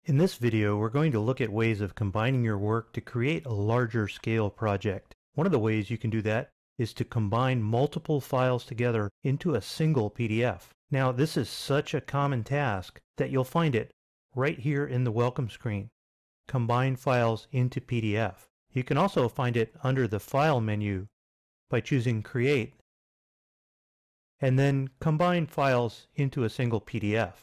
In this video, we're going to look at ways of combining your work to create a larger scale project. One of the ways you can do that is to combine multiple files together into a single PDF. Now, this is such a common task that you'll find it right here in the welcome screen. Combine files into PDF. You can also find it under the File menu by choosing Create, and then Combine Files into a single PDF.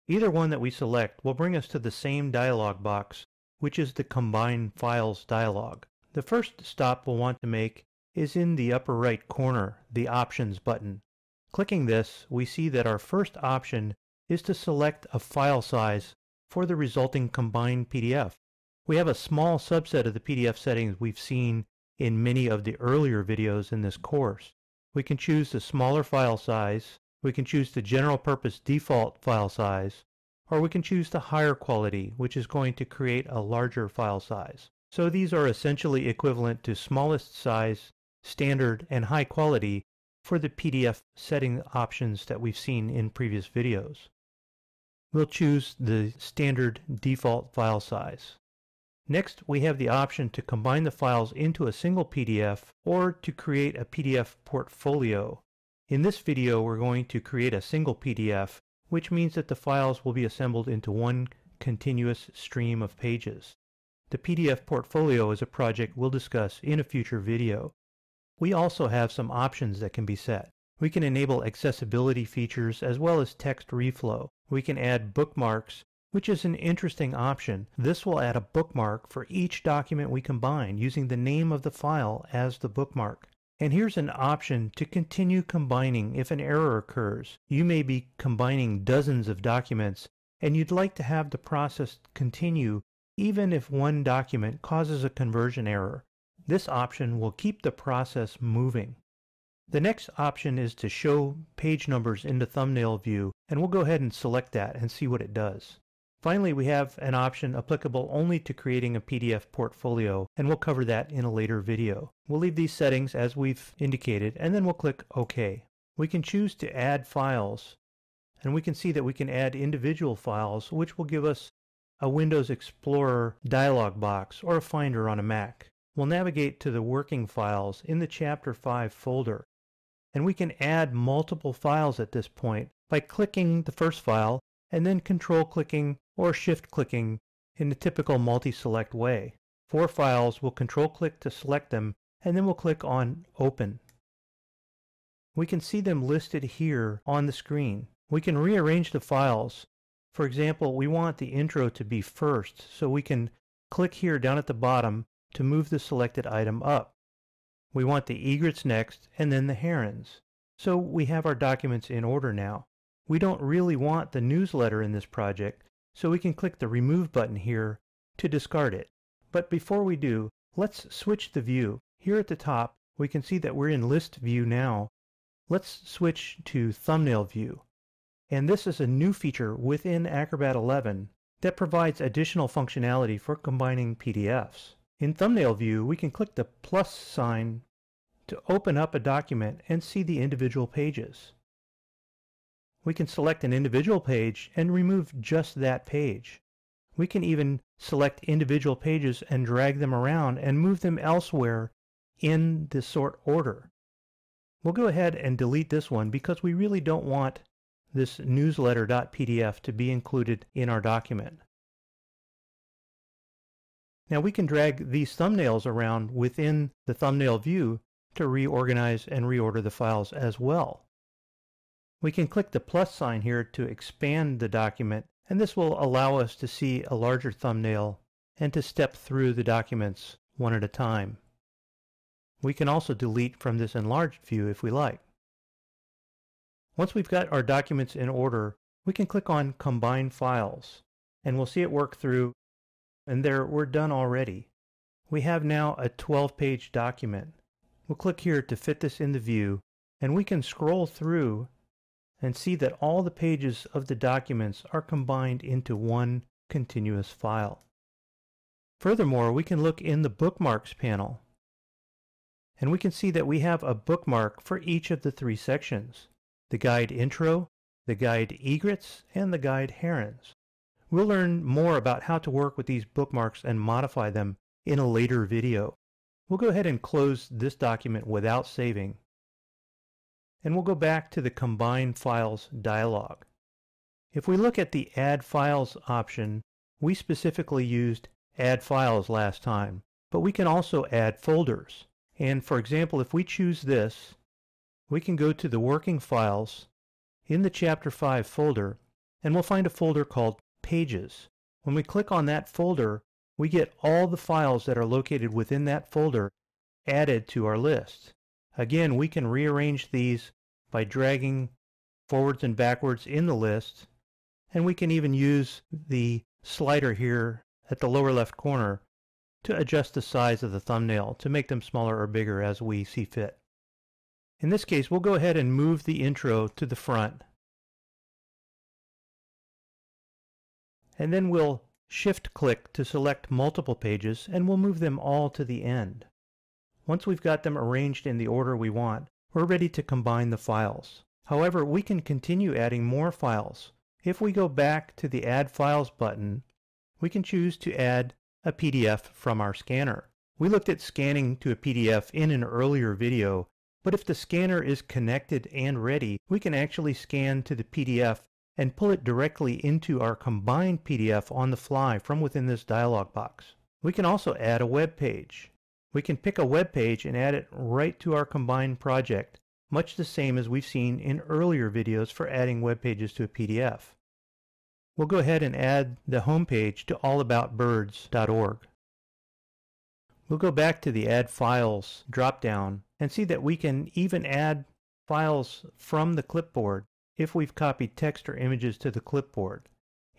Either one that we select will bring us to the same dialog box, which is the Combine Files dialog. The first stop we'll want to make is in the upper right corner, the Options button. Clicking this, we see that our first option is to select a file size for the resulting combined PDF. We have a small subset of the PDF settings we've seen in many of the earlier videos in this course. We can choose the smaller file size, we can choose the general purpose default file size, or we can choose the higher quality, which is going to create a larger file size. So these are essentially equivalent to smallest size, standard, and high quality for the PDF setting options that we've seen in previous videos. We'll choose the standard default file size. Next, we have the option to combine the files into a single PDF or to create a PDF portfolio. In this video, we're going to create a single PDF, which means that the files will be assembled into one continuous stream of pages. The PDF portfolio is a project we'll discuss in a future video. We also have some options that can be set. We can enable accessibility features as well as text reflow. We can add bookmarks, which is an interesting option. This will add a bookmark for each document we combine using the name of the file as the bookmark. And here's an option to continue combining if an error occurs. You may be combining dozens of documents and you'd like to have the process continue even if one document causes a conversion error. This option will keep the process moving. The next option is to show page numbers in the thumbnail view, and we'll go ahead and select that and see what it does. Finally, we have an option applicable only to creating a PDF portfolio, and we'll cover that in a later video. We'll leave these settings as we've indicated, and then we'll click OK. We can choose to add files, and we can see that we can add individual files, which will give us a Windows Explorer dialog box or a Finder on a Mac. We'll navigate to the working files in the Chapter 5 folder, and we can add multiple files at this point by clicking the first file and then control-clicking or shift-clicking in the typical multi-select way. For files, we'll control-click to select them, and then we'll click on Open. We can see them listed here on the screen. We can rearrange the files. For example, we want the intro to be first, so we can click here down at the bottom to move the selected item up. We want the egrets next, and then the herons. So we have our documents in order now. We don't really want the newsletter in this project, so we can click the Remove button here to discard it. But before we do, let's switch the view. Here at the top, we can see that we're in List View now. Let's switch to Thumbnail View. And this is a new feature within Acrobat 11 that provides additional functionality for combining PDFs. In Thumbnail View, we can click the plus sign to open up a document and see the individual pages. We can select an individual page and remove just that page. We can even select individual pages and drag them around and move them elsewhere in the sort order. We'll go ahead and delete this one because we really don't want this newsletter.pdf to be included in our document. Now we can drag these thumbnails around within the thumbnail view to reorganize and reorder the files as well. We can click the plus sign here to expand the document, and this will allow us to see a larger thumbnail and to step through the documents one at a time. We can also delete from this enlarged view if we like. Once we've got our documents in order, we can click on Combine Files, and we'll see it work through, and there we're done already. We have now a 12-page document. We'll click here to fit this in the view, and we can scroll through and see that all the pages of the documents are combined into one continuous file. Furthermore, we can look in the Bookmarks panel, and we can see that we have a bookmark for each of the three sections: the guide intro, the guide egrets, and the guide herons. We'll learn more about how to work with these bookmarks and modify them in a later video. We'll go ahead and close this document without saving. And we'll go back to the Combine Files dialog. If we look at the Add Files option, we specifically used Add Files last time, but we can also add folders. And for example, if we choose this, we can go to the Working Files in the Chapter 5 folder, and we'll find a folder called Pages. When we click on that folder, we get all the files that are located within that folder added to our list. Again, we can rearrange these by dragging forwards and backwards in the list, and we can even use the slider here at the lower left corner to adjust the size of the thumbnail to make them smaller or bigger as we see fit. In this case, we'll go ahead and move the intro to the front, and then we'll Shift-click to select multiple pages, and we'll move them all to the end. Once we've got them arranged in the order we want, we're ready to combine the files. However, we can continue adding more files. If we go back to the Add Files button, we can choose to add a PDF from our scanner. We looked at scanning to a PDF in an earlier video, but if the scanner is connected and ready, we can actually scan to the PDF and pull it directly into our combined PDF on the fly from within this dialog box. We can also add a web page. We can pick a web page and add it right to our combined project, much the same as we've seen in earlier videos for adding web pages to a PDF. We'll go ahead and add the home page to allaboutbirds.org. We'll go back to the Add Files drop-down and see that we can even add files from the clipboard if we've copied text or images to the clipboard.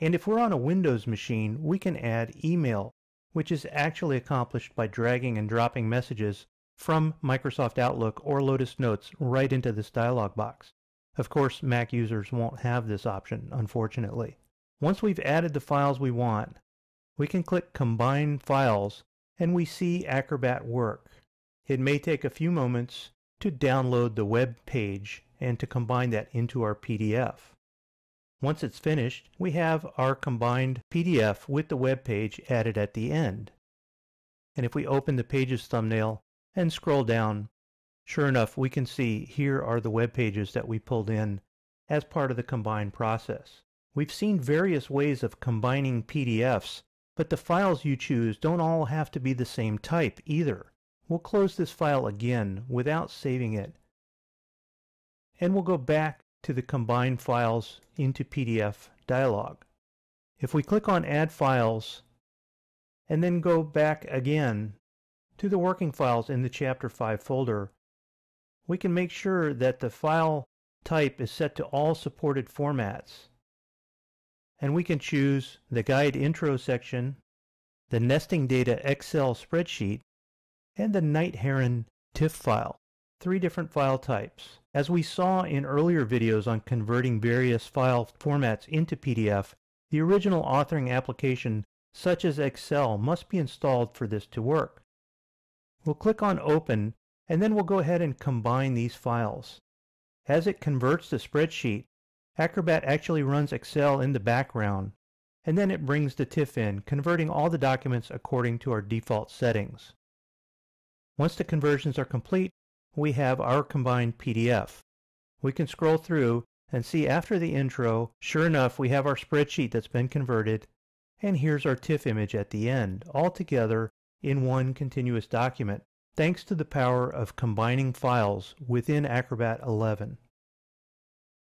And if we're on a Windows machine, we can add email, which is actually accomplished by dragging and dropping messages from Microsoft Outlook or Lotus Notes right into this dialog box. Of course, Mac users won't have this option, unfortunately. Once we've added the files we want, we can click Combine Files, and we see Acrobat work. It may take a few moments to download the web page and to combine that into our PDF. Once it's finished, we have our combined PDF with the web page added at the end. And if we open the Pages thumbnail and scroll down, sure enough, we can see here are the web pages that we pulled in as part of the combined process. We've seen various ways of combining PDFs, but the files you choose don't all have to be the same type either. We'll close this file again without saving it, and we'll go back to the Combine Files into PDF dialog. If we click on Add Files and then go back again to the working files in the Chapter 5 folder, we can make sure that the file type is set to all supported formats. And we can choose the Guide Intro section, the Nesting Data Excel spreadsheet, and the Night Heron TIFF file. 3 different file types. As we saw in earlier videos on converting various file formats into PDF, the original authoring application, such as Excel, must be installed for this to work. We'll click on Open, and then we'll go ahead and combine these files. As it converts the spreadsheet, Acrobat actually runs Excel in the background, and then it brings the TIFF in, converting all the documents according to our default settings. Once the conversions are complete, we have our combined PDF. We can scroll through and see after the intro, sure enough, we have our spreadsheet that's been converted, and here's our TIFF image at the end, all together in one continuous document, thanks to the power of combining files within Acrobat 11.